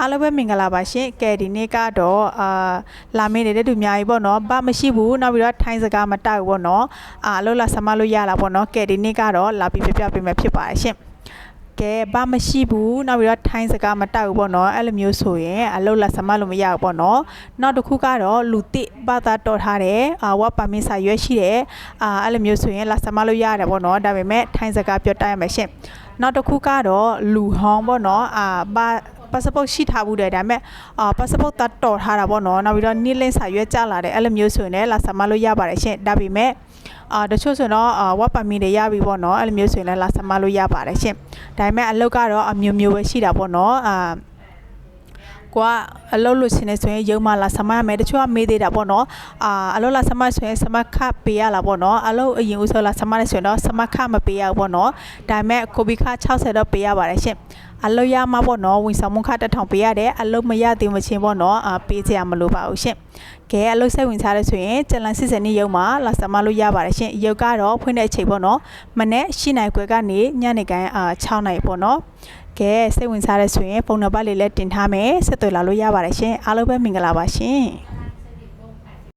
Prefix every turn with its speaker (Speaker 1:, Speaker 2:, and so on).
Speaker 1: အားလုံးပဲမင်္ဂလာပါရှင်ကဲဒီနေ့ကတော့လာမင်းနေတဲ့သူများကြီးပေါ့နော်ဘာမရှိဘူးနောက်ပြီးတော့ထိုင်းစကားမတိုက်ဘူးပေါ့နော်အလုပ်လာဆမလို့ရလာပေါ့နော်ကဲဒီနေ့ကတော့လာပြီးပြပြပေးမယ်ဖြစ်ပါတယ်ရှင်ကဲဘာမရှိဘူးနောက်ပြီးတော့ထိုင်းစကားမတိုက်ဘူးပေါ့နော်အဲ့လိုမျိုးဆိုရင်အလုပ်လာဆမလို့မရဘူးပေါ့နော်နောက်တစ်ခုကတော့လူတိဘာသာတော်ထားတယ်ဝါပါမင်းစာရွက်ရှိတယ်အဲ့လိုမျိုးဆိုရင်လာဆမလို့ရတယ်ပေါ့နော်ဒါပေမဲ့ထိုင်းစကားပြောတိုက်ရမယ်ရှင်နောက်တစ်ခုကတော့လူဟောင်းပေါ့နော်passport ရှိထားဘူးတယ်ဒါပေမဲ့passport တတ်တော်ထားတာပေါ့နော်နောက်ပြီးတော့နေ့လင်းစာရွက်ကြလာတယ်အဲ့လိုမျိုးဆိုရင်လည်းလာဆမလို့ရပါတယ်ရှင်ဒါပေမဲ့တချို့ဆိုတော့ဝတ်ပါမီတွေရပြီပေါ့နော်အဲ့လိုမျိုးဆိုရင်လည်းလာဆမလို့ရပါတယ်ရှင်ဒါပေမဲ့အလုပ်ကတော့အမျိုးမျိုးပဲရှိတာပေါ့နော်ကွာအလုပ်လို့ရှင်နေဆိုရင်ရုံမလာဆမရမယ်တချို့ကမေးသေးတာပေါ့နော်အလုပ်လာဆမဆိုရင်ဆမခပေးရလာပေါ့နော်အလုပ်အရင်ဦးဆိုလာဆမနေဆိုရင်တော့ဆမခမပေးရဘူးပေါ့နော်ဒါပေမဲ့ကိုဘီခ60တော့ပေးရပါတယ်ရှင်အလုပ်ရမှာပေါ့နော်ဝန်ဆောင်မှုခ1000ပေးရတယ်အလုပ်မရသေးမချင်းပေါ့နော်ပေးကြရမလို့ပါဘူးရှင်ကဲအလုပ်စိတ်ဝင်စားလို့ဆိုရင်ကျလန်80နှစ်ရုံမှာလာဆမလို့ရပါတယ်ရှင်ရုပ်ကတော့ဖွင့်တဲ့အချိန်ပေါ့နော်မနေ့8နိုင်ခွဲကနေညနေခင်း6နိုင်ပေါ့နော်ကဲစိတ်ဝင်စားတဲ့ဆိုရင်ဖုန်းနံပါတ်လေးလည်းတင်ထားမယ်ဆက်သွယ်လာလို့ရပါတယ်ရှင်အားလုံးပဲမင်္ဂလာပါရှင်